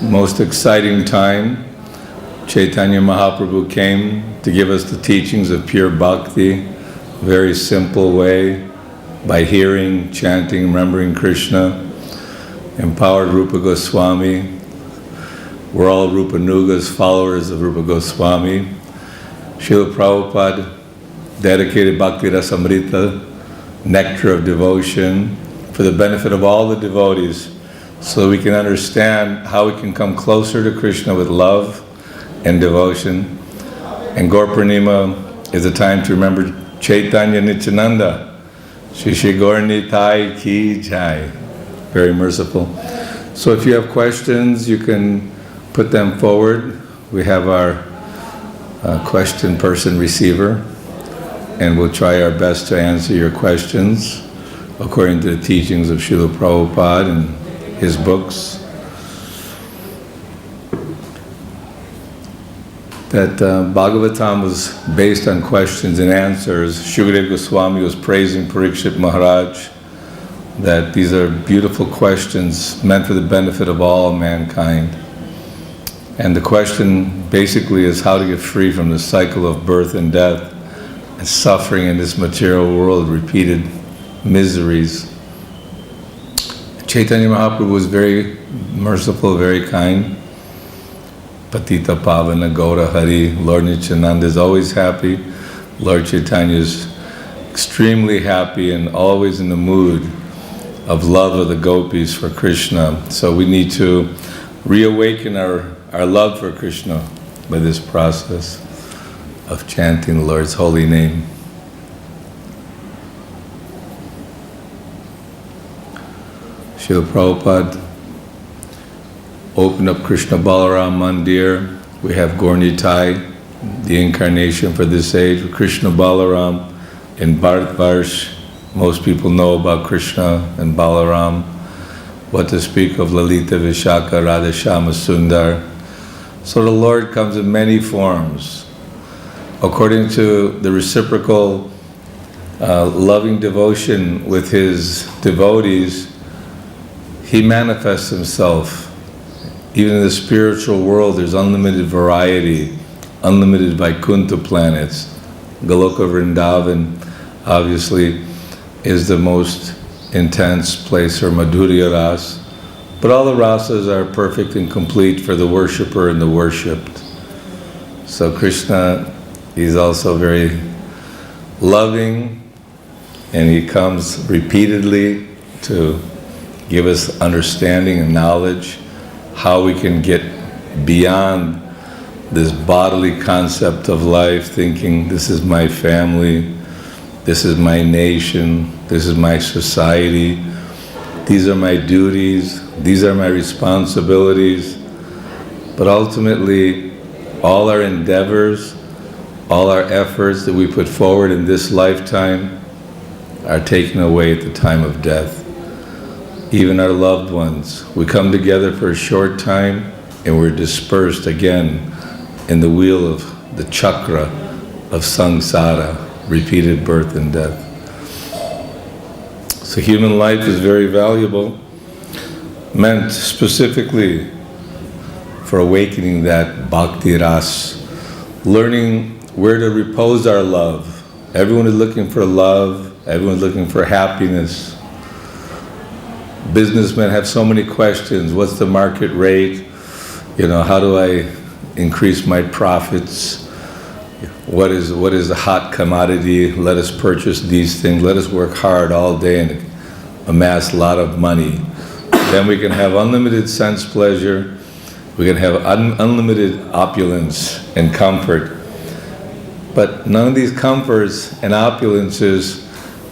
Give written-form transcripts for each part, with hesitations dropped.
most exciting time. Chaitanya Mahaprabhu came to give us the teachings of pure bhakti, very simple way, by hearing, chanting, remembering Krishna. Empowered Rupa Goswami. We're all Rupa Nuga's followers of Rupa Goswami. Srila Prabhupada dedicated Bhakti Rasamrita, nectar of devotion, for the benefit of all the devotees, so that we can understand how we can come closer to Krishna with love and devotion. And Gaur Purnima is a time to remember Chaitanya Nityananda. Shri Shri Gaur Nitai Ki Jai. Very merciful. So if you have questions, you can put them forward. We have our question person receiver, and we'll try our best to answer your questions according to the teachings of Srila Prabhupada and his books. That Bhagavatam was based on questions and answers. Shukadeva Goswami was praising Parikshit Maharaj that these are beautiful questions meant for the benefit of all mankind. And the question basically is how to get free from the cycle of birth and death and suffering in this material world, repeated miseries. Chaitanya Mahaprabhu was very merciful, very kind. Patita Pavana Gauda Hari, Lord Nityananda is always happy. Lord Chaitanya is extremely happy and always in the mood of love of the gopis for Krishna. So we need to reawaken our love for Krishna by this process of chanting the Lord's holy name. Srila Prabhupada opened up Krishna Balarama Mandir. We have Gaur Nitai, the incarnation for this age. Krishna Balaram in Bharatvarsh. Most people know about Krishna and Balaram. What to speak of Lalita Vishaka, Radha Shama Sundar. So the Lord comes in many forms. According to the reciprocal loving devotion with his devotees, he manifests himself. Even in the spiritual world, there's unlimited variety, unlimited Vaikuntha planets. Goloka Vrindavan, obviously, is the most intense place for Madhurya Ras. But all the rasas are perfect and complete for the worshipper and the worshipped. So Krishna is also very loving, and he comes repeatedly to give us understanding and knowledge how we can get beyond this bodily concept of life, thinking this is my family, this is my nation, this is my society, these are my duties, these are my responsibilities. But ultimately, all our endeavors, all our efforts that we put forward in this lifetime are taken away at the time of death. Even our loved ones, we come together for a short time and we're dispersed again in the wheel of the chakra of samsara, repeated birth and death. So human life is very valuable, meant specifically for awakening that bhakti ras, learning where to repose our love. Everyone is looking for love, everyone's looking for happiness. Businessmen have so many questions. What's the market rate? How do I increase my profits? What is a hot commodity? Let us purchase these things. Let us work hard all day and amass a lot of money. Then we can have unlimited sense pleasure. We can have unlimited opulence and comfort. But none of these comforts and opulences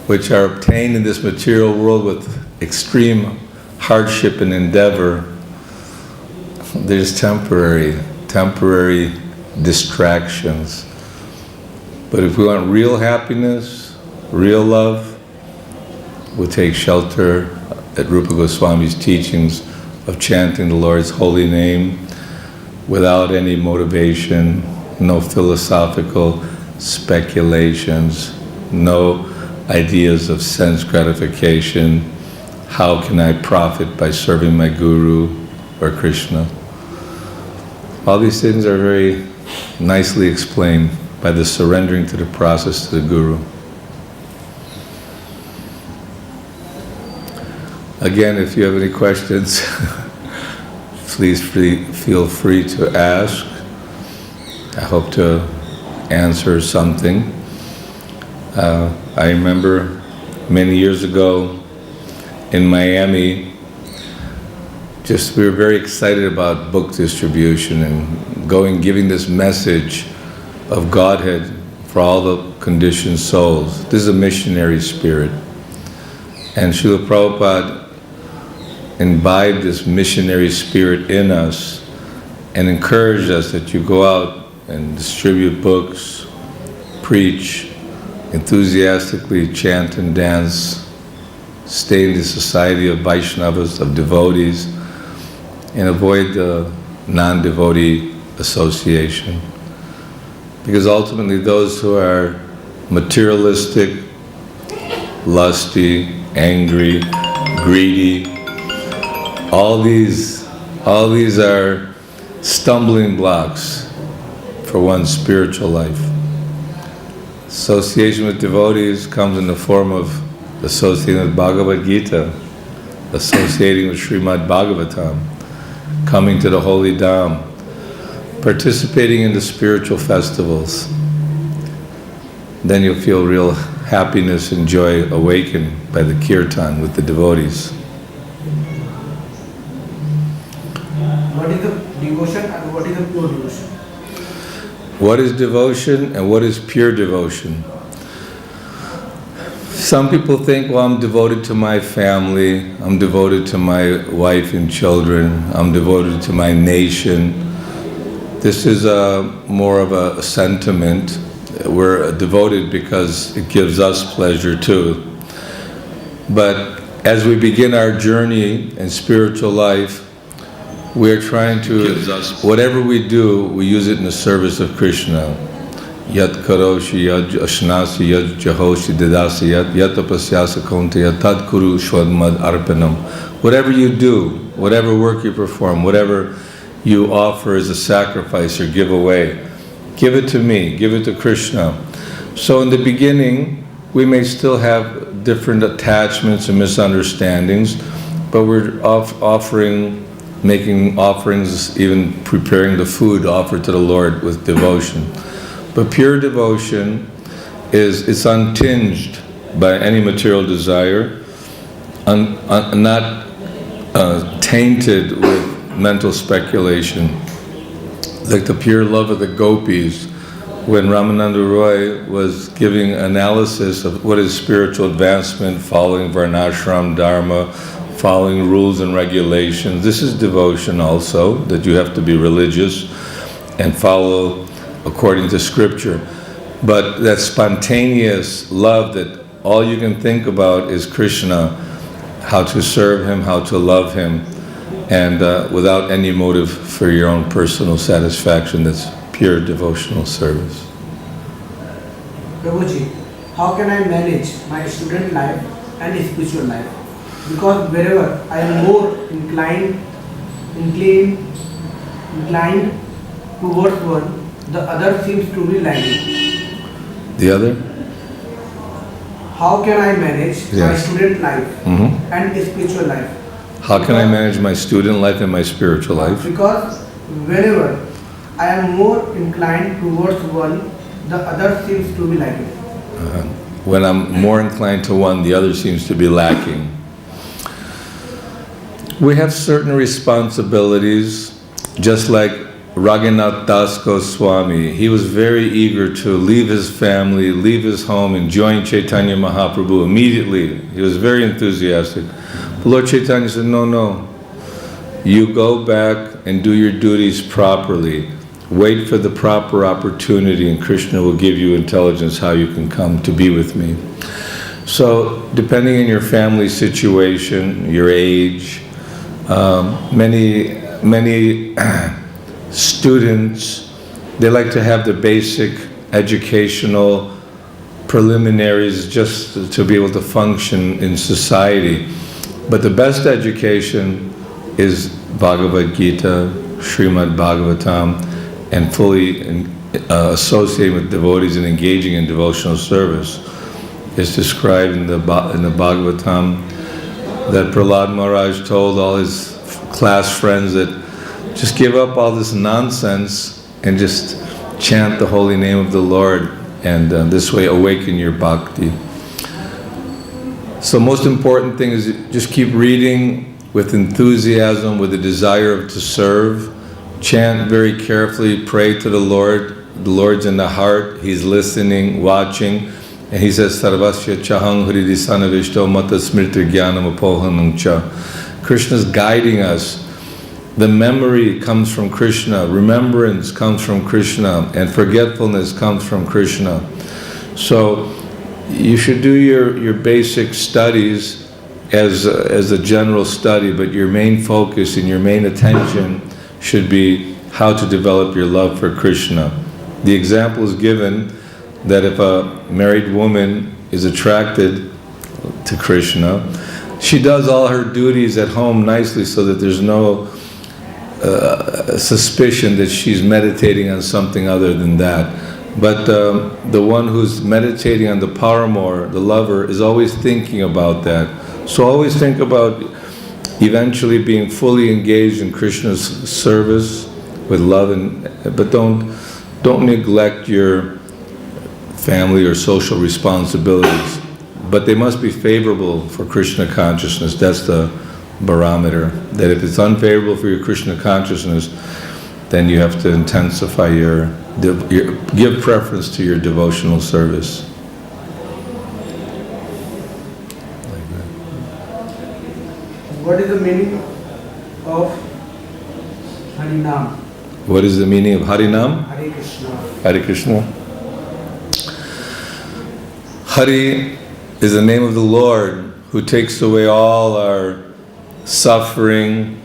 which are obtained in this material world with extreme hardship and endeavor, there's temporary distractions. But if we want real happiness, real love, we'll take shelter at Rupa Goswami's teachings of chanting the Lord's holy name without any motivation, no philosophical speculations, no ideas of sense gratification. How can I profit by serving my Guru or Krishna? All these things are very nicely explained by the surrendering to the process to the Guru. Again, if you have any questions, please feel free to ask. I hope to answer something. I remember many years ago in Miami, we were very excited about book distribution and giving this message of Godhead for all the conditioned souls. This is a missionary spirit. And Srila Prabhupada imbibed this missionary spirit in us and encouraged us that you go out and distribute books, preach, enthusiastically chant and dance, stay in the society of Vaishnavas, of devotees, and avoid the non-devotee association. Because ultimately those who are materialistic, lusty, angry, greedy, all these are stumbling blocks for one's spiritual life. Association with devotees comes in the form of associating with Bhagavad Gita, associating with Srimad Bhagavatam, coming to the Holy Dham, participating in the spiritual festivals. Then you'll feel real happiness and joy awakened by the kirtan with the devotees. What is the devotion and what is the pure devotion? What is devotion and what is pure devotion? Some people think, well, I'm devoted to my family, I'm devoted to my wife and children, I'm devoted to my nation. This is more of a sentiment. We're devoted because it gives us pleasure too. But as we begin our journey in spiritual life, we're trying to, whatever we do, we use it in the service of Krishna. Yat karoshi, yat ashnasi, yat jahoshi, dadasi, yat tapasyasa konteya, tad kuru shwadmad arpanam. Whatever you do, whatever work you perform, whatever you offer as a sacrifice or give away, give it to me, give it to Krishna. So in the beginning, we may still have different attachments and misunderstandings, but we're making offerings, even preparing the food to offer to the Lord with devotion. But pure devotion it's untinged by any material desire, not tainted with mental speculation. Like the pure love of the gopis, when Ramananda Roy was giving analysis of what is spiritual advancement, following Varnashram Dharma, following rules and regulations. This is devotion also, that you have to be religious and follow according to scripture. But that spontaneous love that all you can think about is Krishna, how to serve Him, how to love Him, and without any motive for your own personal satisfaction, that's pure devotional service. Prabhuji, how can I manage my student life and spiritual life? Because wherever I am more inclined towards one, the other seems to be lagging. The other? How can I manage my student life and spiritual life? How can I manage my student life and my spiritual life? Because wherever I am more inclined towards one, the other seems to be lagging. When I'm more inclined to one, the other seems to be lacking. We have certain responsibilities, just like Raghunath Das Goswami. He was very eager to leave his family, leave his home, and join Chaitanya Mahaprabhu immediately. He was very enthusiastic. But Lord Chaitanya said, no. You go back and do your duties properly. Wait for the proper opportunity, and Krishna will give you intelligence how you can come to be with me. So, depending on your family situation, your age, many students, they like to have the basic educational preliminaries just to be able to function in society. But the best education is Bhagavad Gita, Srimad Bhagavatam, and fully associating with devotees and engaging in devotional service. It's described in the Bhagavatam that Prahlad Maharaj told all his class friends that just give up all this nonsense and just chant the holy name of the Lord, and this way awaken your bhakti. So most important thing is just keep reading with enthusiasm, with a desire to serve. Chant very carefully, pray to the Lord. The Lord's in the heart, He's listening, watching, and He says, Sarvasya chahang hridisanavisto mata smriti jnanam apohanam cha. Krishna's guiding us. The memory comes from Krishna, remembrance comes from Krishna, and forgetfulness comes from Krishna. So you should do your basic studies as a general study, but your main focus and your main attention should be how to develop your love for Krishna. The example is given that if a married woman is attracted to Krishna, she does all her duties at home nicely so that there's no suspicion that she's meditating on something other than that. But the one who's meditating on the paramour, the lover, is always thinking about that. So always think about eventually being fully engaged in Krishna's service with love, but don't neglect your family or social responsibilities. But they must be favorable for Krishna consciousness. That's the barometer. That if it's unfavorable for your Krishna consciousness, then you have to intensify give preference to your devotional service. What is the meaning of Harinam? What is the meaning of Harinam? Hare Krishna. Hare Krishna. Hari is the name of the Lord who takes away all our suffering.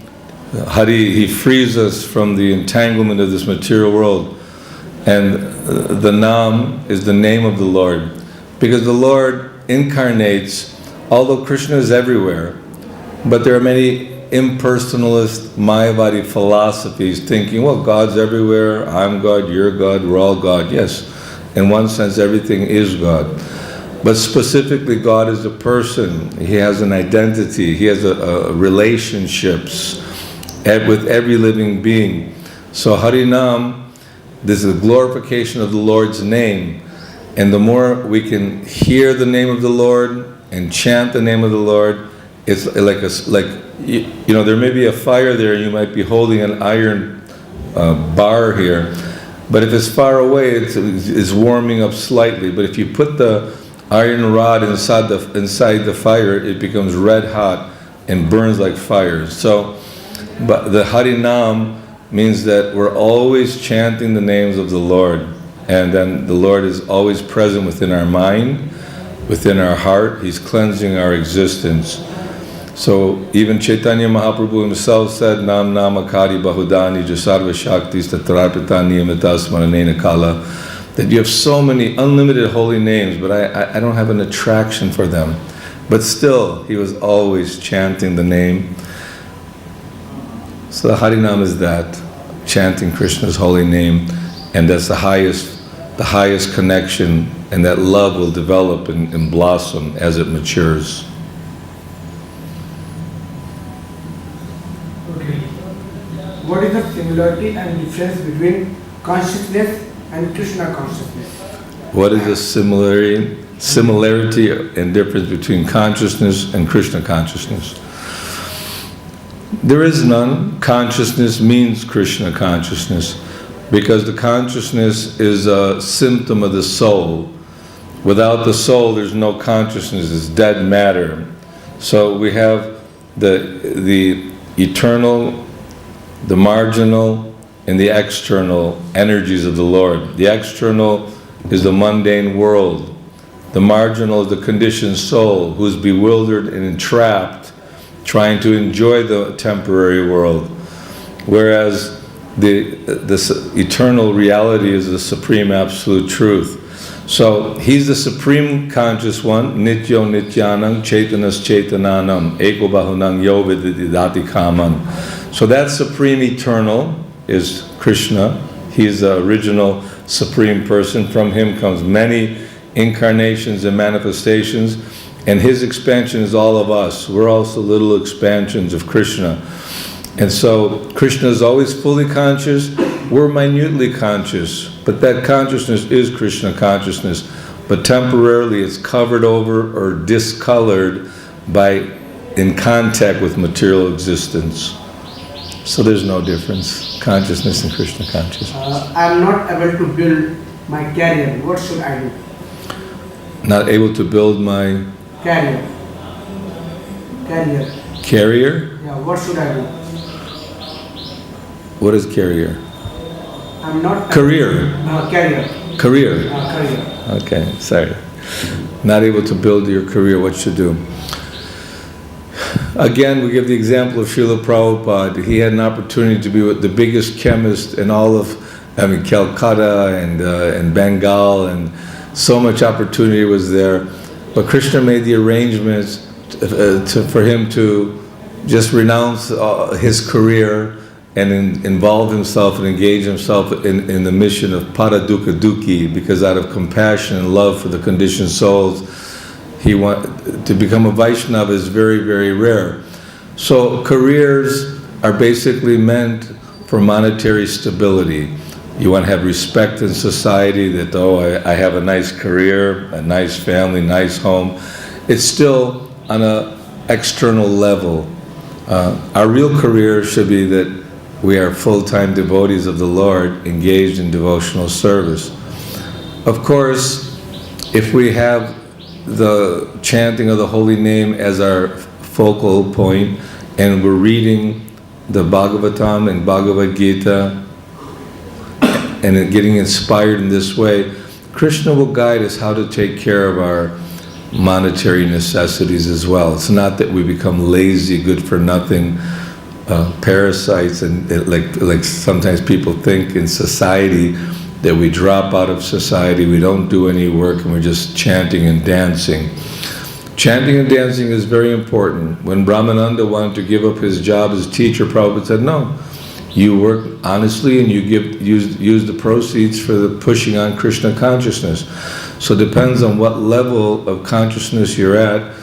Hari, He frees us from the entanglement of this material world. And the Nam is the name of the Lord. Because the Lord incarnates, although Krishna is everywhere, but there are many impersonalist Mayavadi philosophies thinking, well, God's everywhere, I'm God, you're God, we're all God. Yes, in one sense everything is God. But specifically God is a person, He has an identity, He has relationships with every living being. So Harinam, this is a glorification of the Lord's name. And the more we can hear the name of the Lord and chant the name of the Lord, it's there may be a fire there, you might be holding an iron bar here, but if it's far away, it's warming up slightly. But if you put the iron rod inside the fire, it becomes red hot and burns like fire. So, but the Harinam means that we're always chanting the names of the Lord, and then the Lord is always present within our mind, within our heart. He's cleansing our existence. So even Chaitanya Mahaprabhu himself said, Nam Namakari Bahudani Jasarva Shaktis Tatrapitani Amitasmananena Kala, that you have so many unlimited holy names, but I don't have an attraction for them. But still, he was always chanting the name. So the Harinam is that, chanting Krishna's holy name, and that's the highest connection, and that love will develop and blossom as it matures. What is the similarity and difference between consciousness and Krishna consciousness? What is the similarity and difference between consciousness and Krishna consciousness? There is none. Consciousness means Krishna consciousness, because the consciousness is a symptom of the soul. Without the soul, there's no consciousness. It's dead matter. So we have the eternal, the marginal, and the external energies of the Lord. The external is the mundane world. The marginal is the conditioned soul who is bewildered and entrapped, trying to enjoy the temporary world. Whereas this eternal reality is the supreme absolute truth. So he's the supreme conscious one, Nityo Nityanam Chaitanas Chaitananam Eko Bahunam Yo Vididati Kaman. So that Supreme Eternal is Krishna. He is the original Supreme Person. From Him comes many incarnations and manifestations, and His expansion is all of us. We're also little expansions of Krishna. And so Krishna is always fully conscious, we're minutely conscious, but that consciousness is Krishna consciousness, but temporarily it's covered over or discolored by in contact with material existence. So there's no difference, consciousness and Krishna consciousness. I am not able to build my career. What should I do? Not able to build my Career. carrier? Yeah, what should I do? What is carrier? I'm not... Career. Career. Career. Career. Okay, sorry. Not able to build your career, what should do? Again, we give the example of Srila Prabhupada. He had an opportunity to be with the biggest chemist in all of, Calcutta and Bengal, and so much opportunity was there. But Krishna made the arrangements for him to just renounce his career and involve himself and engage himself in the mission of Paradukha Dukhi, because out of compassion and love for the conditioned souls, to become a Vaishnava is very, very rare. So careers are basically meant for monetary stability. You want to have respect in society that, I have a nice career, a nice family, nice home. It's still on an external level. Our real career should be that we are full-time devotees of the Lord, engaged in devotional service. Of course, if we have the chanting of the holy name as our focal point, and we're reading the Bhagavatam and Bhagavad Gita, and getting inspired in this way, Krishna will guide us how to take care of our monetary necessities as well. It's not that we become lazy, good for nothing, parasites, and like sometimes people think in society that we drop out of society, we don't do any work, and we're just chanting and dancing. Chanting and dancing is very important. When Brahmananda wanted to give up his job as teacher, Prabhupada said, no, you work honestly and you use the proceeds for the pushing on Krishna consciousness. So it depends on what level of consciousness you're at.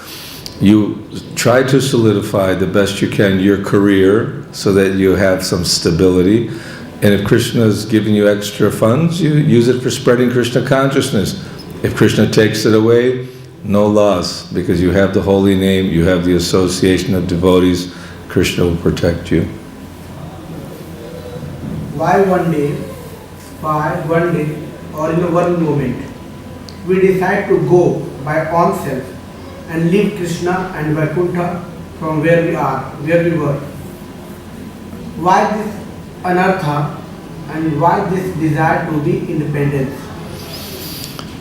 You try to solidify the best you can your career so that you have some stability. And if Krishna is giving you extra funds, you use it for spreading Krishna consciousness. If Krishna takes it away, no loss, because you have the holy name, you have the association of devotees, Krishna will protect you. Why one day, or in one moment, we decide to go by ourselves and leave Krishna and Vaikuntha from where we were? Why this anartha and why this desire to be independent?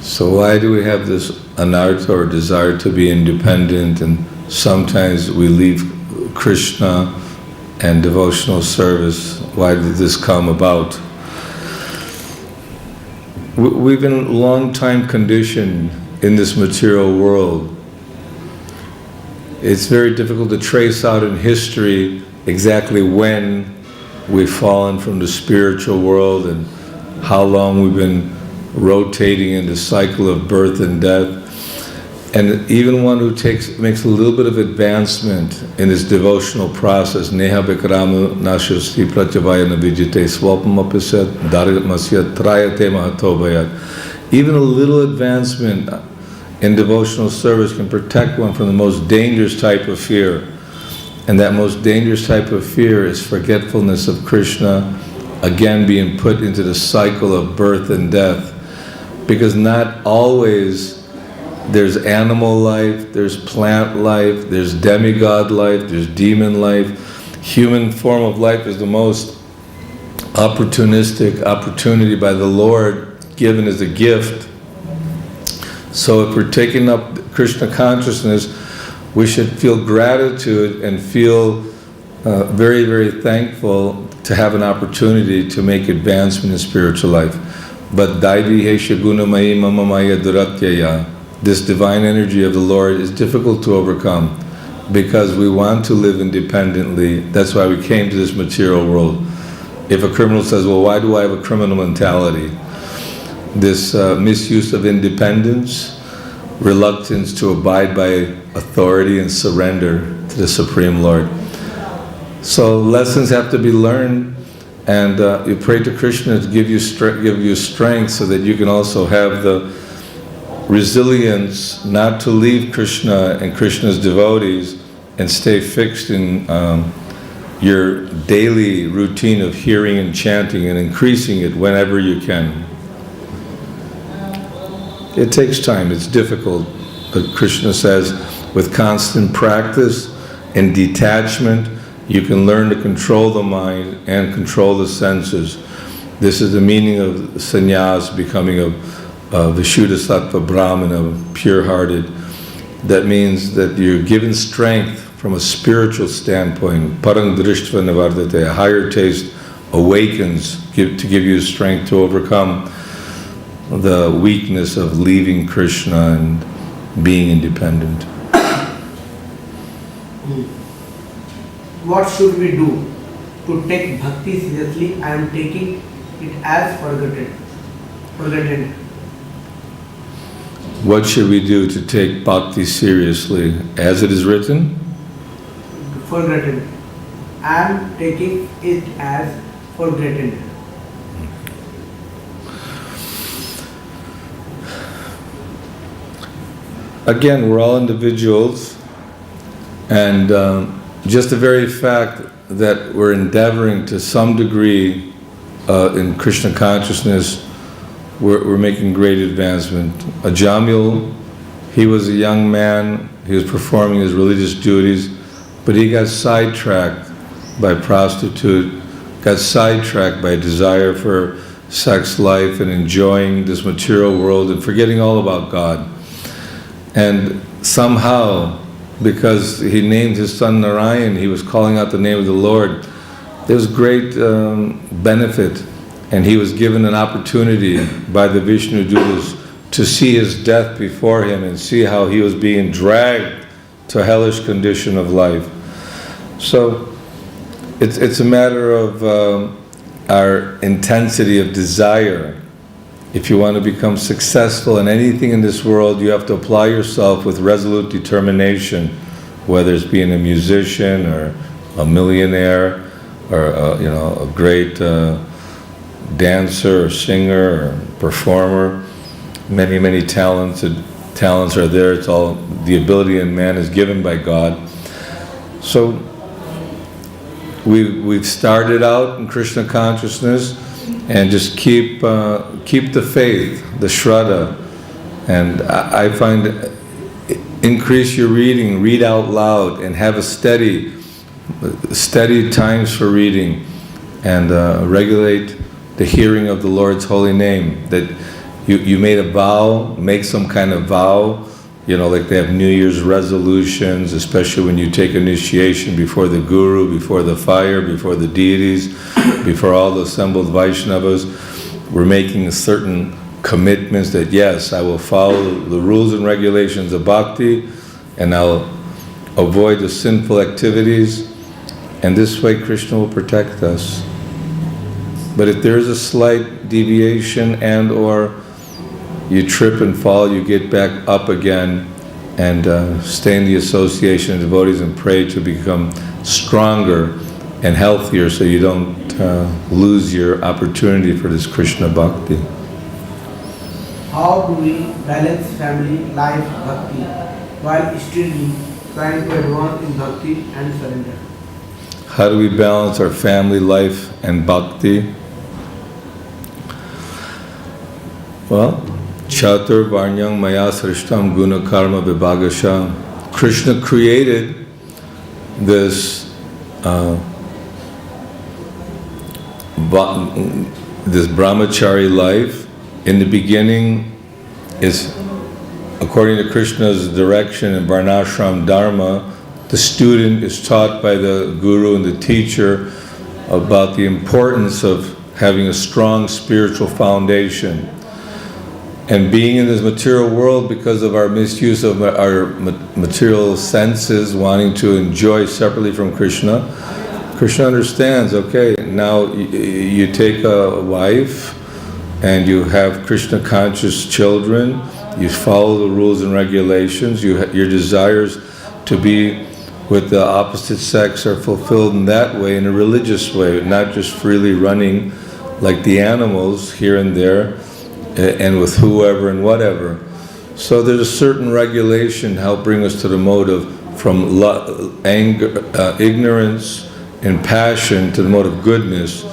So why do we have this anartha or desire to be independent, and sometimes we leave Krishna and devotional service? Why did this come about? We've been a long time conditioned in this material world. It's very difficult to trace out in history exactly when we've fallen from the spiritual world and how long we've been rotating in the cycle of birth and death. And even one who makes a little bit of advancement in his devotional process, neha vikrama nashasti pratyavayana vijite swapam apisat daritmasyat trayate mahatobhayat. Even a little advancement in devotional service can protect one from the most dangerous type of fear. And that most dangerous type of fear is forgetfulness of Krishna, again being put into the cycle of birth and death. Because not always there's animal life, there's plant life, there's demigod life, there's demon life. Human form of life is the most opportunistic opportunity by the Lord, given as a gift. So if we're taking up Krishna consciousness, we should feel gratitude and feel very, very thankful to have an opportunity to make advancement in spiritual life. But Daivi Hesha Gunamayi Mama Maya Duratyaya, this divine energy of the Lord is difficult to overcome. because we want to live independently. That's why we came to this material world. If a criminal says, well, why do I have a criminal mentality? This misuse of independence, reluctance to abide by authority and surrender to the Supreme Lord. So lessons have to be learned, and you pray to Krishna to give you strength so that you can also have the resilience not to leave Krishna and Krishna's devotees and stay fixed in your daily routine of hearing and chanting and increasing it whenever you can. It takes time, it's difficult, but Krishna says with constant practice and detachment you can learn to control the mind and control the senses. This is the meaning of sannyas, becoming a Vishuddha Sattva Brahmana, pure-hearted. That means that you're given strength from a spiritual standpoint. Parang drishtva nivardate, a higher taste awakens to give you strength to overcome the weakness of leaving Krishna and being independent. What should we do to take bhakti seriously? I am taking it as forgotten. What should we do to take bhakti seriously? As it is written? Forgotten. I am taking it as forgotten. Again, we're all individuals, and just the very fact that we're endeavoring to some degree in Krishna consciousness, we're making great advancement. Ajamil, he was a young man, he was performing his religious duties, but he got sidetracked by prostitute, got sidetracked by desire for sex life and enjoying this material world and forgetting all about God. And somehow, because he named his son Narayan, he was calling out the name of the Lord. There was great benefit, and he was given an opportunity by the Vishnu Dutas to see his death before him and see how he was being dragged to a hellish condition of life. So it's a matter of our intensity of desire. If you want to become successful in anything in this world, you have to apply yourself with resolute determination, whether it's being a musician or a millionaire or a great dancer or singer or performer. Many talents are there. It's all the ability in man is given by God. So we've started out in Krishna consciousness, and just keep the faith, the shraddha, and I find increase your reading, read out loud, and have a steady times for reading, and regulate the hearing of the Lord's holy name. That you made a vow, make some kind of vow, like they have New Year's resolutions, especially when you take initiation before the Guru, before the fire, before the deities, before all the assembled Vaishnavas. We're making certain commitments that yes, I will follow the rules and regulations of bhakti, and I'll avoid the sinful activities, and this way Krishna will protect us. But if there is a slight deviation and or you trip and fall, you get back up again and stay in the association of devotees and pray to become stronger and healthier so you don't lose your opportunity for this Krishna bhakti. How do we balance family life bhakti while still trying to advance in bhakti and surrender? How do we balance our family life and bhakti? Well, Chatur Varnyam Maya Srishtam Guna Karma Vibhagasha. Krishna created this brahmachari life. In the beginning is, according to Krishna's direction in Varnashram Dharma, the student is taught by the guru and the teacher about the importance of having a strong spiritual foundation. And being in this material world, because of our misuse of our material senses, wanting to enjoy separately from Krishna, Krishna understands, okay, now you take a wife and you have Krishna conscious children, you follow the rules and regulations, your desires to be with the opposite sex are fulfilled in that way, in a religious way, not just freely running like the animals here and there, and with whoever and whatever. So there's a certain regulation help bring us to the mode of from anger, ignorance and passion to the mode of goodness.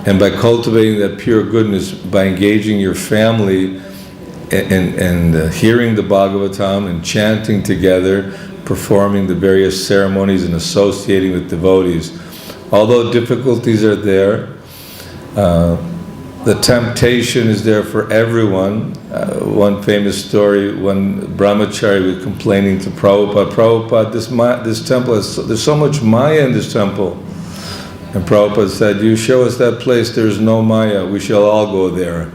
And by cultivating that pure goodness, by engaging your family and hearing the Bhagavatam and chanting together, performing the various ceremonies and associating with devotees. Although difficulties are there, the temptation is there for everyone. One famous story, one brahmachari was complaining to Prabhupada, Prabhupada, this temple, there's so much Maya in this temple. And Prabhupada said, you show us that place, there's no Maya, we shall all go there.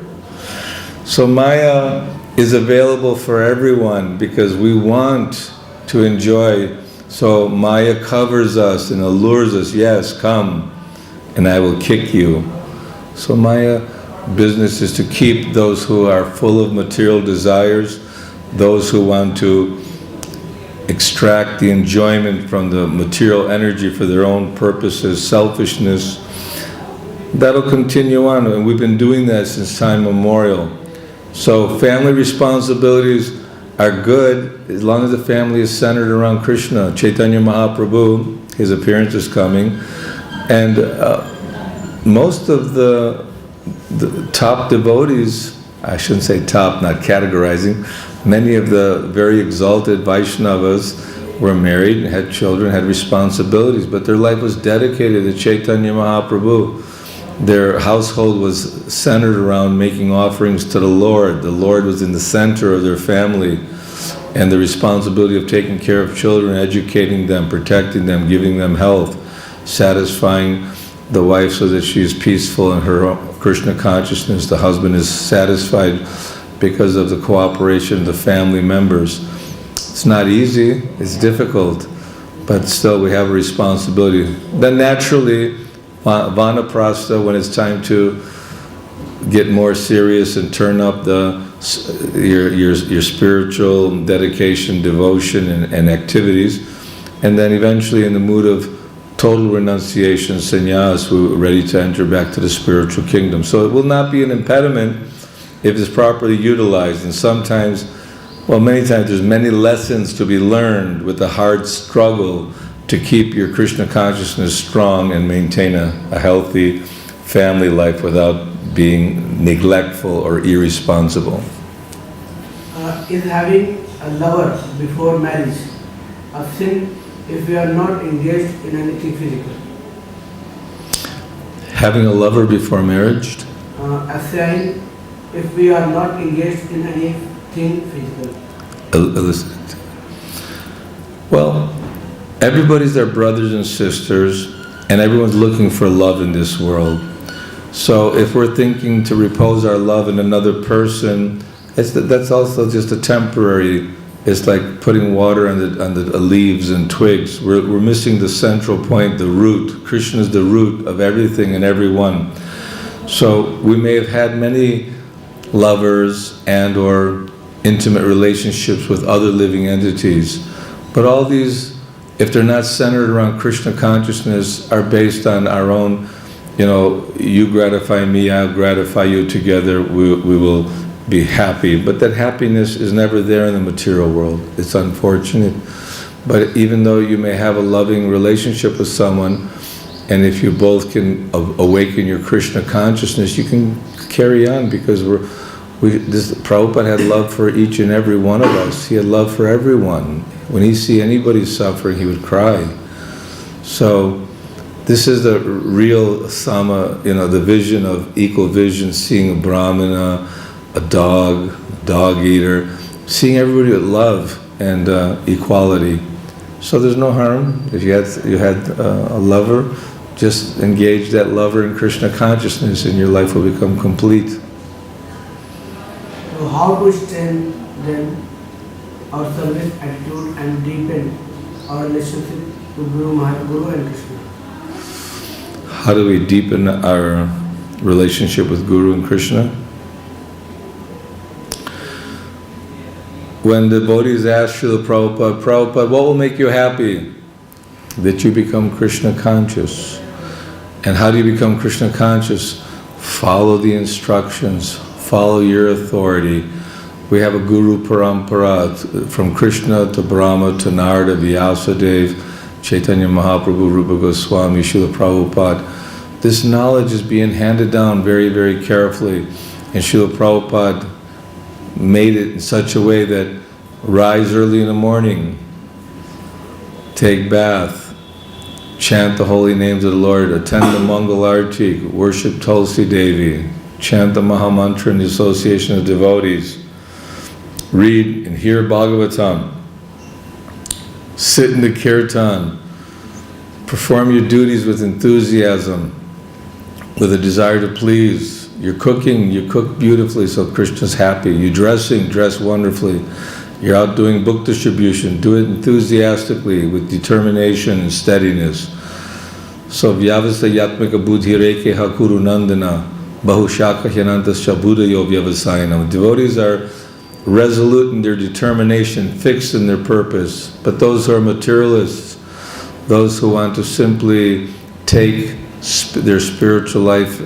So Maya is available for everyone because we want to enjoy. So Maya covers us and allures us, yes, come, and I will kick you. So Maya business is to keep those who are full of material desires, those who want to extract the enjoyment from the material energy for their own purposes, selfishness. That'll continue on, and we've been doing that since time immemorial. So family responsibilities are good as long as the family is centered around Krishna. Chaitanya Mahaprabhu, his appearance is coming, and most of the top devotees, I shouldn't say top, not categorizing, many of the very exalted Vaishnavas were married and had children, had responsibilities, but their life was dedicated to Chaitanya Mahaprabhu. Their household was centered around making offerings to the Lord. The Lord was in the center of their family, and the responsibility of taking care of children, educating them, protecting them, giving them health, satisfying the wife so that she is peaceful in her Krishna consciousness. The husband is satisfied because of the cooperation of the family members. It's not easy, it's difficult, but still we have a responsibility. Then naturally, Vanaprastha, when it's time to get more serious and turn up your spiritual dedication, devotion and activities, and then eventually in the mood of total renunciation, sannyas, we're ready to enter back to the spiritual kingdom. So it will not be an impediment if it's properly utilized. And sometimes, well, many times there's many lessons to be learned with the hard struggle to keep your Krishna consciousness strong and maintain a healthy family life without being neglectful or irresponsible. Is having a lover before marriage a sin if we are not engaged in anything physical? Having a lover before marriage? A sin if we are not engaged in anything physical. Illicit. Well, everybody's their brothers and sisters, and everyone's looking for love in this world. So if we're thinking to repose our love in another person, that's also just a temporary. It's like putting water on the leaves and twigs. We're missing the central point, the root. Krishna is the root of everything and everyone. So we may have had many lovers and or intimate relationships with other living entities, but all these, if they're not centered around Krishna consciousness, are based on our own, you gratify me, I'll gratify you, together we will be happy. But that happiness is never there in the material world. It's unfortunate. But even though you may have a loving relationship with someone, and if you both can awaken your Krishna consciousness, you can carry on, because Prabhupada had love for each and every one of us. He had love for everyone. When he see anybody suffering, he would cry. So this is the real sama, the vision of equal vision, seeing a brahmana, a dog eater, seeing everybody with love and equality. So there's no harm if you had a lover. Just engage that lover in Krishna consciousness, and your life will become complete. So So how to strengthen our service attitude and deepen our relationship with Guru and Krishna? How do we deepen our relationship with Guru and Krishna? When the devotees ask Srila Prabhupada, Prabhupada, what will make you happy? That you become Krishna conscious. And how do you become Krishna conscious? Follow the instructions, follow your authority. We have a Guru Parampara, from Krishna to Brahma to Narada, Vyasadeva, Chaitanya Mahaprabhu, Rupa Goswami, Srila Prabhupada. This knowledge is being handed down very, very carefully. And Srila Prabhupada made it in such a way that rise early in the morning, take bath, chant the holy names of the Lord, attend the Mangal Arti, worship Tulsi Devi, chant the Mahamantra in the association of devotees, read and hear Bhagavatam, sit in the kirtan, perform your duties with enthusiasm, with a desire to please. You're cooking, you cook beautifully so Krishna's happy. You're dressing, dress wonderfully. You're out doing book distribution, do it enthusiastically with determination and steadiness. So vyavasa yatmika buddhi reke hakuru nandana bahushaka hyanantascha buddhayo vyavasayanam. Devotees are resolute in their determination, fixed in their purpose. But those who are materialists, those who want to simply take their spiritual life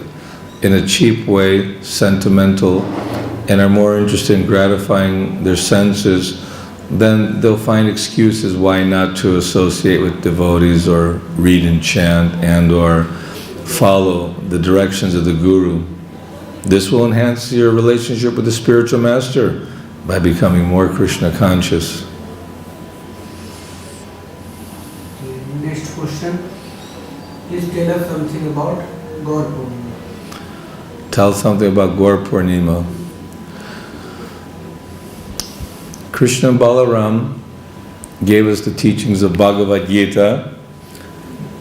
in a cheap way, sentimental, and are more interested in gratifying their senses, then they'll find excuses why not to associate with devotees or read and chant and or follow the directions of the Guru. This will enhance your relationship with the spiritual master by becoming more Krishna conscious. Next question. Please tell us something about Gaur Purnima. Tell something about Gaur Purnima. Krishna Balarama gave us the teachings of Bhagavad Gita.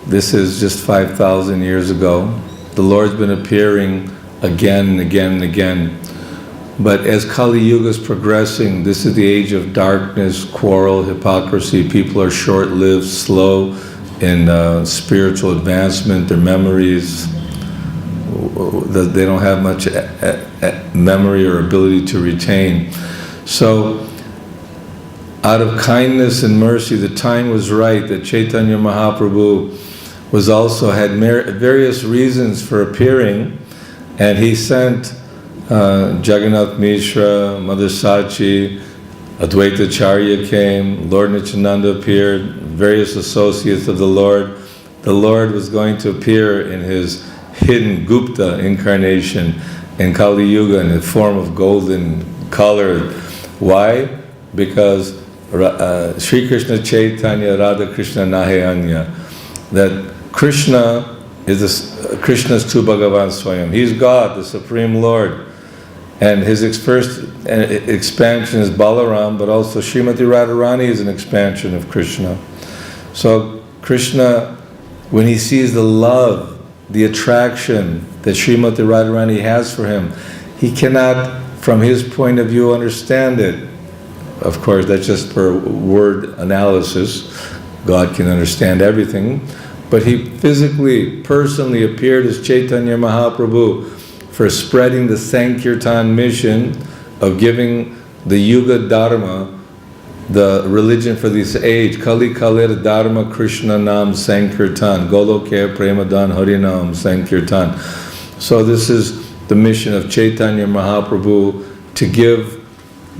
This is just 5,000 years ago. The Lord's been appearing again and again and again. But as Kali Yuga is progressing, this is the age of darkness, quarrel, hypocrisy. People are short-lived, slow in spiritual advancement. Their memories, they don't have much memory or ability to retain. So, out of kindness and mercy, the time was right that Chaitanya Mahaprabhu was also had various reasons for appearing, and he sent Jagannath Mishra, Mother Sachi, Advaita Charya came, Lord Nityananda appeared, various associates of the Lord. The Lord was going to appear in his hidden Gupta incarnation in Kali Yuga in the form of golden color. Why? Because Sri Krishna Chaitanya Radha Krishna Nahe Anya, that Krishna is Krishna's tu Bhagavan Swayam. He's God, the Supreme Lord. And his first expansion is Balram, but also Srimati Radharani is an expansion of Krishna. So Krishna, when he sees the love, the attraction that Srimati Radharani has for him, he cannot, from his point of view, understand it. Of course, that's just for word analysis. God can understand everything. But he physically, personally appeared as Chaitanya Mahaprabhu for spreading the Sankirtan mission of giving the Yuga Dharma, the religion for this age. Kali Kalir Dharma Krishna Nam Sankirtan. Goloke Premadan Harinam Sankirtan. So this is the mission of Chaitanya Mahaprabhu, to give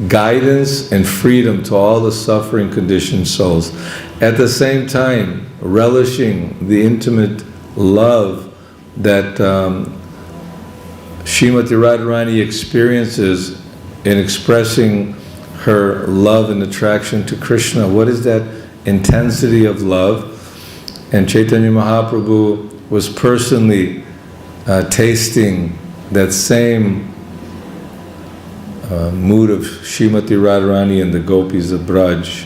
guidance and freedom to all the suffering conditioned souls. At the same time, relishing the intimate love that Srimati Radharani experiences in expressing her love and attraction to Krishna. What is that intensity of love? And Chaitanya Mahaprabhu was personally tasting that same mood of Srimati Radharani and the gopis of Braj.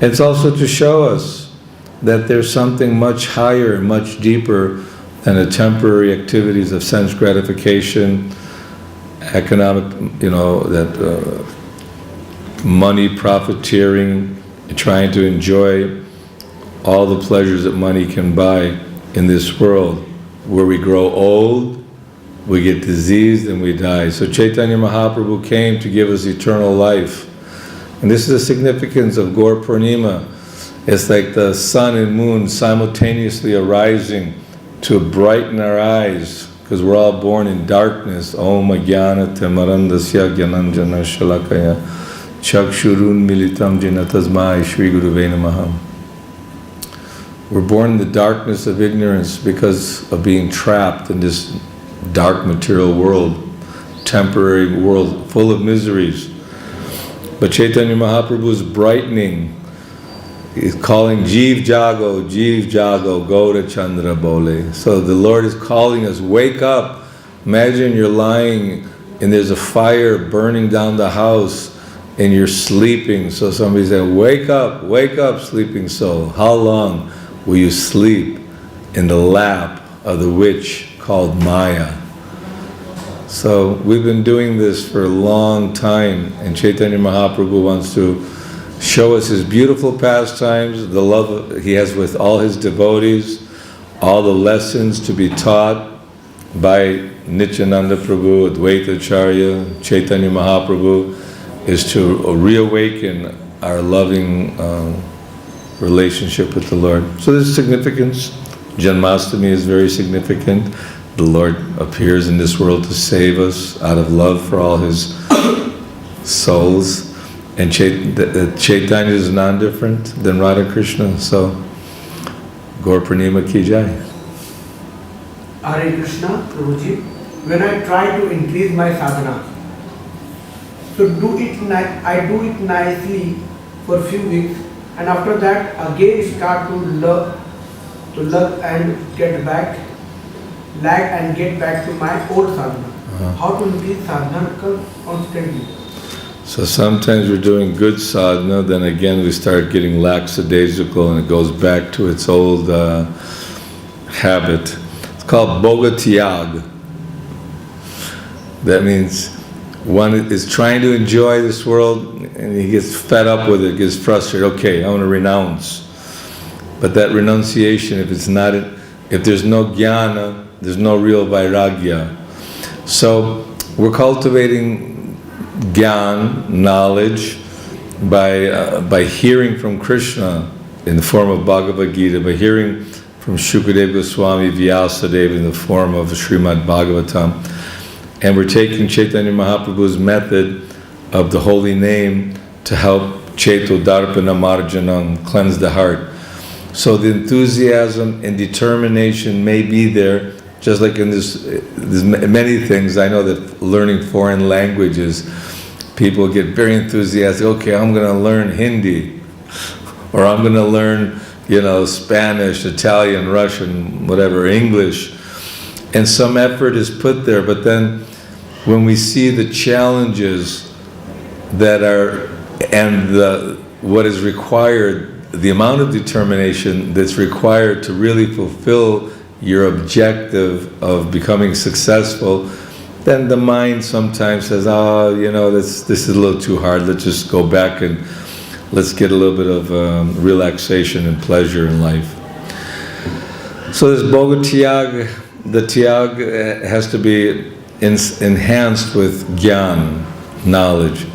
It's also to show us that there's something much higher, much deeper than the temporary activities of sense gratification economic, that money profiteering, trying to enjoy all the pleasures that money can buy in this world, where we grow old, we get diseased, and we die. So Chaitanya Mahaprabhu came to give us eternal life. And this is the significance of Gaur Purnima. It's like the sun and moon simultaneously arising to brighten our eyes, because we're all born in darkness. Om Jnana Timarandasya Jnananjana Shalakaya Chakshurun Militam Jena Tasmai Shri Guruve Namaha. We're born in the darkness of ignorance because of being trapped in this dark material world, temporary world full of miseries. But Chaitanya Mahaprabhu is brightening. He's calling Jeev Jago, Gauda Chandra Bole. So the Lord is calling us, wake up. Imagine you're lying and there's a fire burning down the house and you're sleeping. So somebody said, wake up, sleeping soul. How long will you sleep in the lap of the witch called Maya? So we've been doing this for a long time, and Chaitanya Mahaprabhu wants to show us his beautiful pastimes, the love he has with all his devotees, all the lessons to be taught by Nityananda Prabhu, Advaita Acharya, Chaitanya Mahaprabhu, is to reawaken our loving relationship with the Lord. So there's significance. Janmashtami is very significant. The Lord appears in this world to save us out of love for all his souls. And Chaitanya is non-different than Radha Krishna. So, Gaur Purnima Ki Jai. Hare Krishna, Prabhuji. When I try to increase my sadhana, so I do it nicely for a few weeks, and after that again start to lag and get back to my old sadhana. How to increase sadhana constantly? So sometimes we're doing good sadhana, then again we start getting lackadaisical and it goes back to its old habit. It's called Bhogatiyag. That means one is trying to enjoy this world and he gets fed up with it, gets frustrated. Okay, I want to renounce. But that renunciation, if there's no jnana, there's no real vairagya. So we're cultivating Gyan, knowledge, by hearing from Krishna in the form of Bhagavad Gita, by hearing from Shukadeva Goswami, Vyasadeva in the form of Srimad Bhagavatam. And we're taking Chaitanya Mahaprabhu's method of the holy name to help Chaito Darpana Marjanam, cleanse the heart. So the enthusiasm and determination may be there, just like in there's many things. I know that learning foreign languages, people get very enthusiastic. Okay, I'm going to learn Hindi, or I'm going to learn, Spanish, Italian, Russian, whatever, English. And some effort is put there, but then when we see the challenges that are, and what is required, the amount of determination that's required to really fulfill your objective of becoming successful, then the mind sometimes says, this is a little too hard, let's just go back and let's get a little bit of relaxation and pleasure in life. So this Bhoga Tyag, the Tyag has to be enhanced with Gyan, knowledge.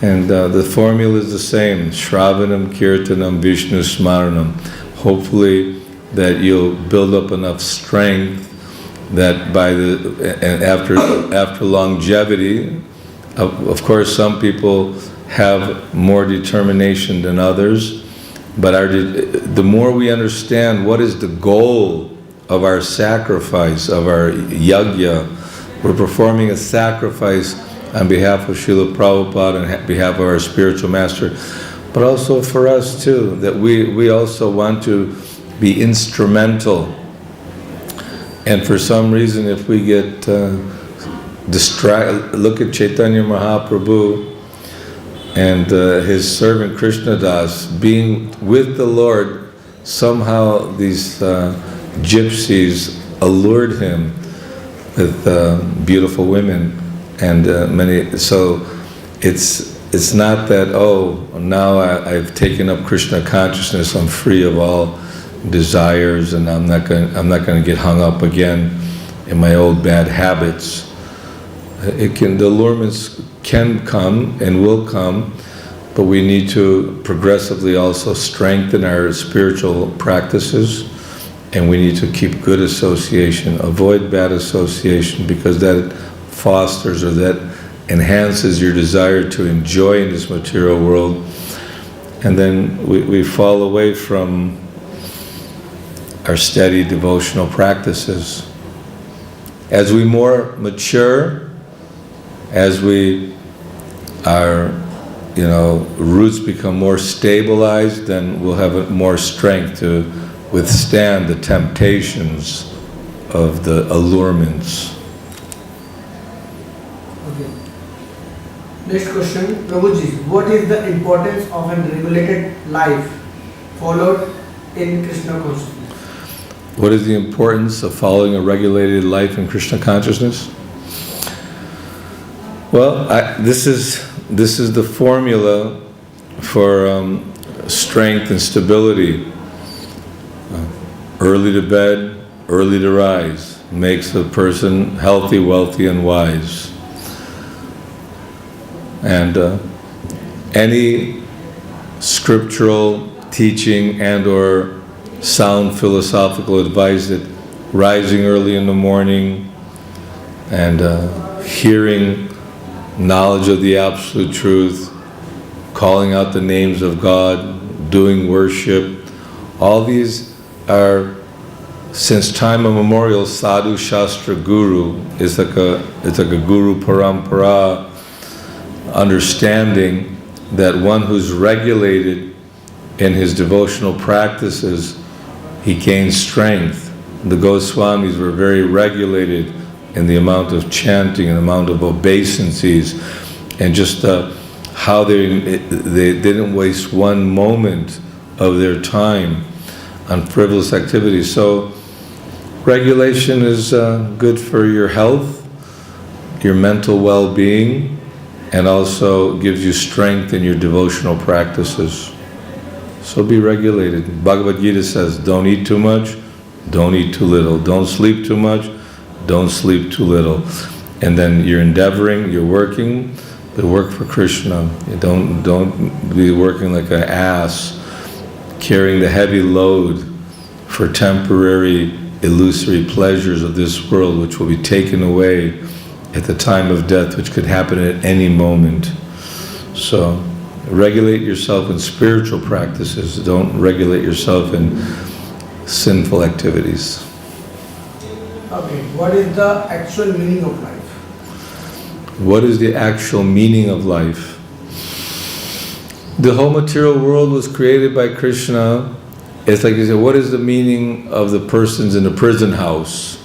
And the formula is the same, Shravanam, Kirtanam, Vishnu Smaranam. Hopefully that you'll build up enough strength that after longevity, of course some people have more determination than others, but the more we understand what is the goal of our sacrifice, of our yajna, we're performing a sacrifice on behalf of Srila Prabhupada and on behalf of our spiritual master, but also for us too, that we also want to be instrumental. And for some reason, if we get distracted, look at Chaitanya Mahaprabhu and his servant Krishna Das being with the Lord. Somehow these gypsies allured him with beautiful women, And so it's not that, oh, now I've taken up Krishna consciousness, I'm free of all desires, and I'm not going to get hung up again in my old bad habits. The allurements can come and will come, but we need to progressively also strengthen our spiritual practices, and we need to keep good association, avoid bad association, because that fosters or that enhances your desire to enjoy in this material world, and then we fall away from our steady devotional practices. As we more mature, as our roots become more stabilized, then we'll have more strength to withstand the temptations of the allurements. Okay. Next question, Prabhuji, what is the importance of a regulated life followed in Krishna consciousness? What is the importance of following a regulated life in Krishna consciousness? Well, this is the formula for strength and stability. Early to bed, early to rise makes a person healthy, wealthy, and wise. And any scriptural teaching and or sound philosophical advice that rising early in the morning and hearing knowledge of the absolute truth, calling out the names of God, doing worship, all these are, since time immemorial, sadhu shastra guru. It's like a guru parampara understanding that one who's regulated in his devotional practices, he gains strength. The Goswamis were very regulated in the amount of chanting and the amount of obeisances, and just how they didn't waste one moment of their time on frivolous activities. So regulation is good for your health, your mental well-being, and also gives you strength in your devotional practices. So be regulated. Bhagavad Gita says, don't eat too much, don't eat too little. Don't sleep too much, don't sleep too little. And then you're endeavoring, you're working, but work for Krishna. Don't be working like an ass, carrying the heavy load for temporary, illusory pleasures of this world, which will be taken away at the time of death, which could happen at any moment. So regulate yourself in spiritual practices. Don't regulate yourself in sinful activities. Okay, what is the actual meaning of life? What is the actual meaning of life? The whole material world was created by Krishna. It's like you say, what is the meaning of the persons in the prison house?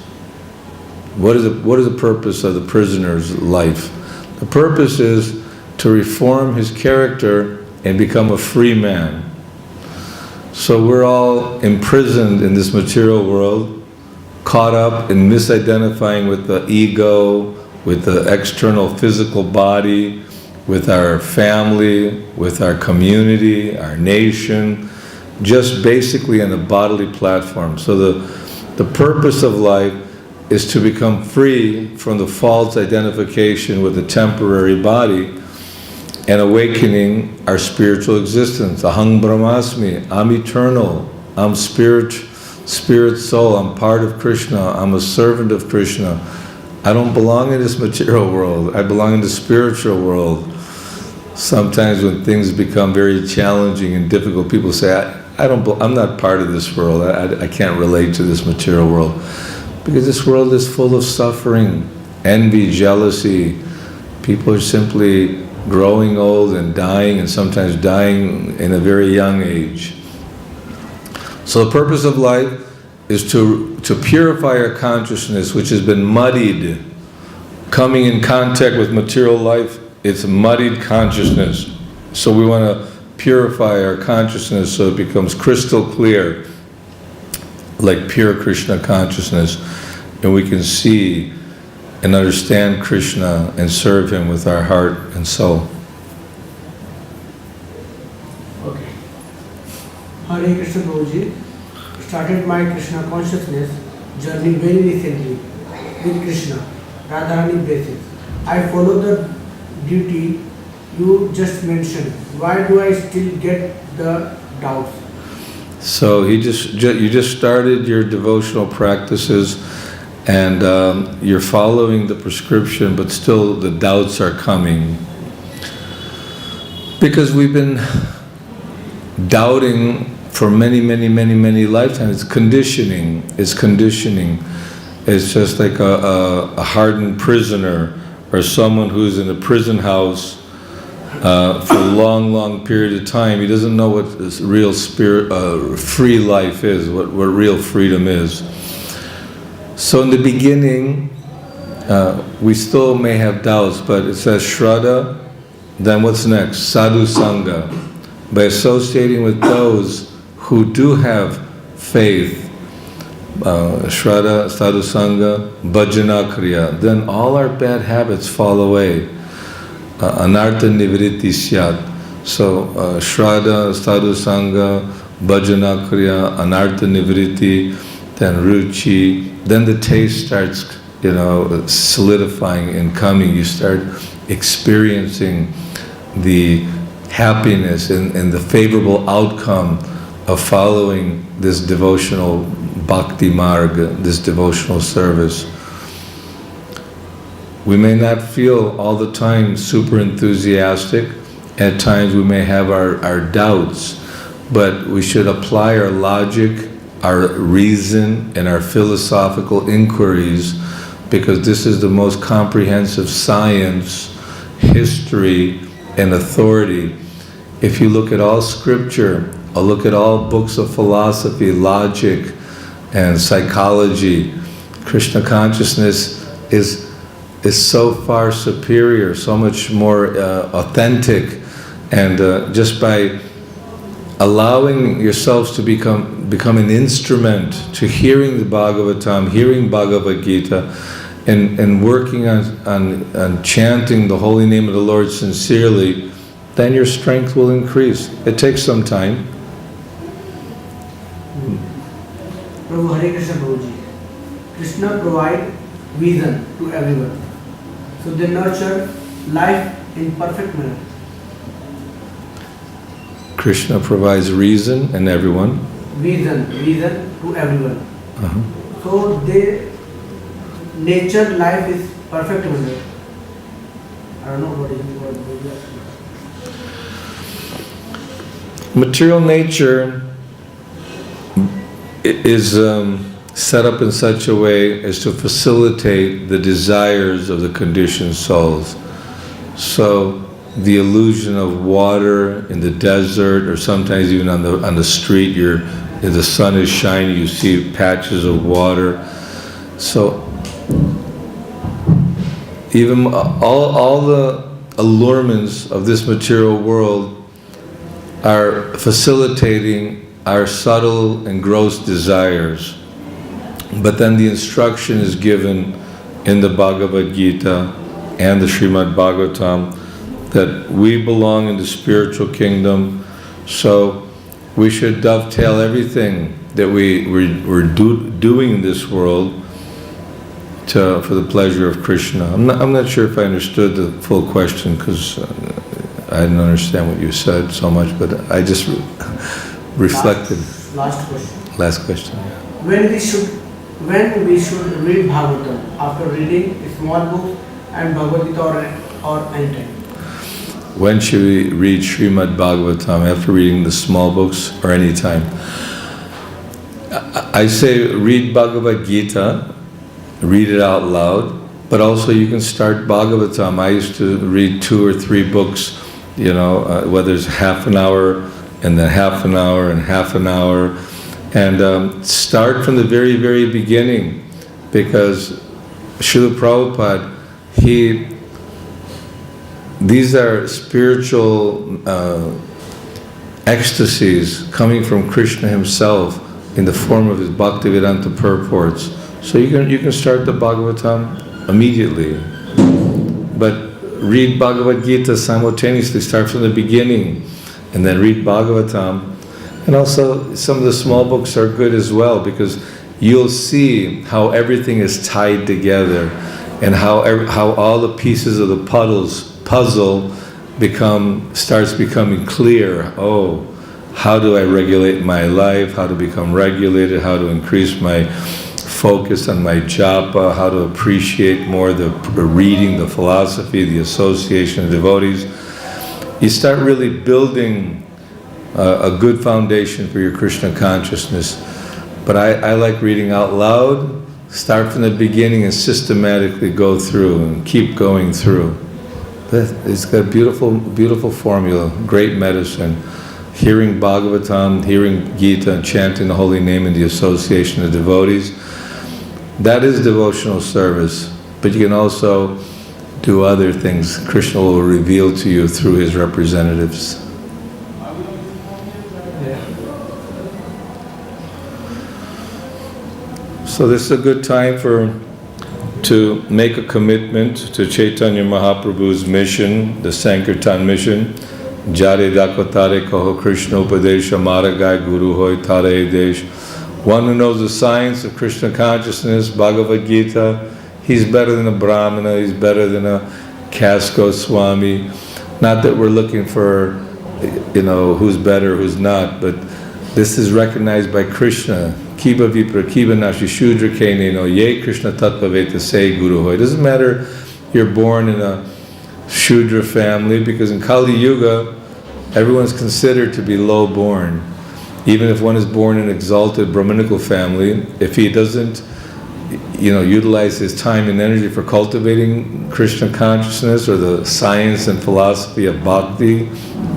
What is the purpose of the prisoner's life? The purpose is to reform his character and become a free man. So we're all imprisoned in this material world, caught up in misidentifying with the ego, with the external physical body, with our family, with our community, our nation, just basically on a bodily platform. So the purpose of life is to become free from the false identification with the temporary body and awakening our spiritual existence. Aham Brahmasmi, I'm eternal, I'm spirit soul, I'm part of Krishna, I'm a servant of Krishna. I don't belong in this material world, I belong in the spiritual world. Sometimes when things become very challenging and difficult, people say, I'm not part of this world, I can't relate to this material world. Because this world is full of suffering, envy, jealousy. People are simply growing old and dying, and sometimes dying in a very young age. So the purpose of life is to purify our consciousness, which has been muddied. Coming in contact with material life, it's muddied consciousness. So we want to purify our consciousness so it becomes crystal clear, like pure Krishna consciousness, and we can see and understand Krishna and serve Him with our heart and soul. Okay. Hare Krishna Prabhuji, started my Krishna consciousness journey very recently with Krishna, Radharani basis. I follow the duty you just mentioned. Why do I still get the doubts? So you just started your devotional practices, and you're following the prescription, but still the doubts are coming. Because we've been doubting for many lifetimes. It's conditioning. It's just like a hardened prisoner, or someone who's in a prison house for a long period of time. He doesn't know what this real free life is, what real freedom is. So in the beginning, we still may have doubts, but it says Shraddha, then what's next? Sadhu Sangha. By associating with those who do have faith, Shraddha, Sadhu Sangha, Bhajana Kriya, then all our bad habits fall away. Anartha Nivritti Syat. So Shraddha, Sadhu Sangha, Bhajana Kriya, Anartha Nivritti, then Ruchi, then the taste starts, solidifying and coming. You start experiencing the happiness and the favorable outcome of following this devotional bhakti marga, this devotional service. We may not feel all the time super enthusiastic. At times we may have our doubts, but we should apply our logic, our reason, and our philosophical inquiries, because this is the most comprehensive science, history, and authority. If you look at all scripture, or look at all books of philosophy, logic, and psychology, Krishna consciousness is so far superior, so much more authentic, and just by allowing yourselves to become an instrument to hearing the Bhagavatam, hearing Bhagavad Gita, and working on chanting the holy name of the Lord sincerely, then your strength will increase. It takes some time. Prabhu, Hare Krishna Prabhuji. Krishna provides vision to everyone. So they nurture life in perfect manner. Krishna provides reason in everyone. Vision to everyone. Uh-huh. So they nature life is perfect manner. I don't know what is the word. Material nature is set up in such a way as to facilitate the desires of the conditioned souls. So the illusion of water in the desert, or sometimes even on the street, if the sun is shining, you see patches of water. So even all the allurements of this material world are facilitating our subtle and gross desires. But then the instruction is given in the Bhagavad Gita and the Srimad Bhagavatam that we belong in the spiritual kingdom, so we should dovetail everything that we're doing in this world for the pleasure of Krishna. I'm not sure if I understood the full question, because I didn't understand what you said so much, but I just reflected. Last question. Last question. When we should read Bhagavatam after reading small books and Bhagavad Gita or anytime? When should we read Srimad Bhagavatam? After reading the small books or any time? I say read Bhagavad Gita, read it out loud, but also you can start Bhagavatam. I used to read 2 or 3 books, whether it's half an hour and then half an hour and half an hour, and start from the very beginning, because Srila Prabhupada, these are spiritual ecstasies coming from Krishna himself in the form of his Bhaktivedanta purports. So you can start the Bhagavatam immediately. But read Bhagavad Gita simultaneously, start from the beginning, and then read Bhagavatam. And also, some of the small books are good as well, because you'll see how everything is tied together, and how all the pieces of the puzzle starts becoming clear. Oh, how do I regulate my life? How to become regulated? How to increase my focus on my japa? How to appreciate more the reading, the philosophy, the association of devotees? You start really building a good foundation for your Krishna consciousness. But I like reading out loud. Start from the beginning and systematically go through and keep going through. It's got a beautiful formula, great medicine. Hearing Bhagavatam, hearing Gita, and chanting the holy name in the association of devotees, that is devotional service. But you can also do other things Krishna will reveal to you through his representatives. So this is a good time to make a commitment to Chaitanya Mahaprabhu's mission, the Sankirtan mission. Jare dakotare kaho Krishna upadesha maragai guru hoy tare desh. One who knows the science of Krishna consciousness, Bhagavad Gita, he's better than a Brahmana, he's better than a caste Goswami. Not that we're looking for, who's better, who's not, but this is recognized by Krishna. Kiba vipra kiba nashi shudra kene no ye Krishna tattva veta se guru hoy. It doesn't matter you're born in a Shudra family, because in Kali Yuga, everyone's considered to be low born. Even if one is born in an exalted Brahminical family, if he doesn't, utilize his time and energy for cultivating Krishna consciousness or the science and philosophy of bhakti,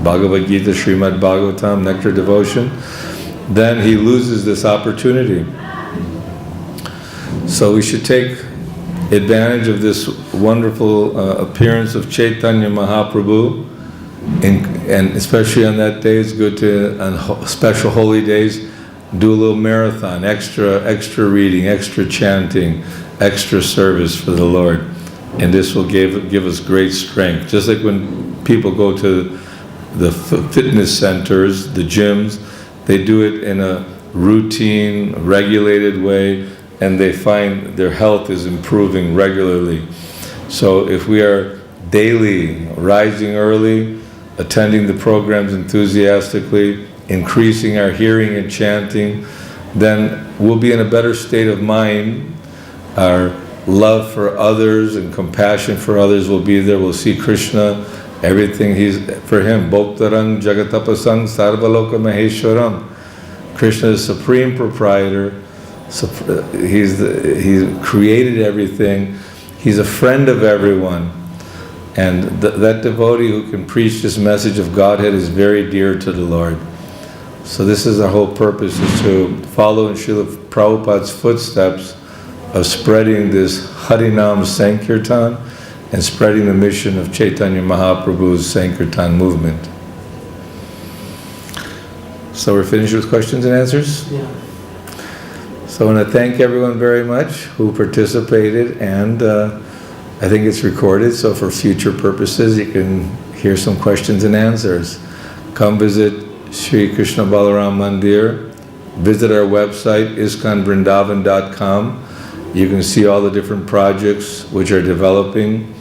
Bhagavad Gita, Srimad Bhagavatam, nectar devotion, then he loses this opportunity. So we should take advantage of this wonderful appearance of Chaitanya Mahaprabhu, and especially on that day, it's good to, on special holy days, do a little marathon, extra reading, extra chanting, extra service for the Lord. And this will give us great strength. Just like when people go to the fitness centers, the gyms, they do it in a routine, regulated way, and they find their health is improving regularly. So if we are daily rising early, attending the programs enthusiastically, increasing our hearing and chanting, then we'll be in a better state of mind. Our love for others and compassion for others will be there. We'll see Krishna, everything he's for him. Bhoktaram jagatapasang sarvaloka maheshwaram. Krishna is supreme proprietor. He created everything. He's a friend of everyone. And that devotee who can preach this message of Godhead is very dear to the Lord. So this is our whole purpose, is to follow in Srila Prabhupada's footsteps of spreading this Harinam Sankirtan and spreading the mission of Chaitanya Mahaprabhu's Sankirtan movement. So we're finished with questions and answers? Yeah. So I want to thank everyone very much who participated, and I think it's recorded, so for future purposes you can hear some questions and answers. Come visit Sri Krishna Balarama Mandir, visit our website iskanvrindavan.com. You can see all the different projects which are developing.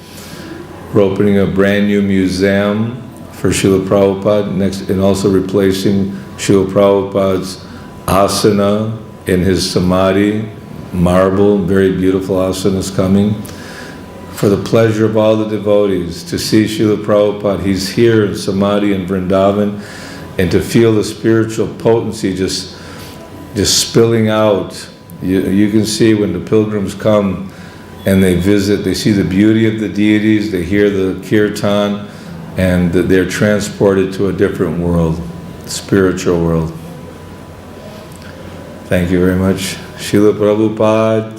We're opening a brand new museum for Srila Prabhupada, and also replacing Srila Prabhupada's asana in his samadhi, marble, very beautiful asanas coming. For the pleasure of all the devotees to see Srila Prabhupada, he's here in samadhi in Vrindavan, and to feel the spiritual potency just spilling out. You can see when the pilgrims come and they visit, they see the beauty of the deities, they hear the kirtan, and they're transported to a different world, spiritual world. Thank you very much. Srila Prabhupada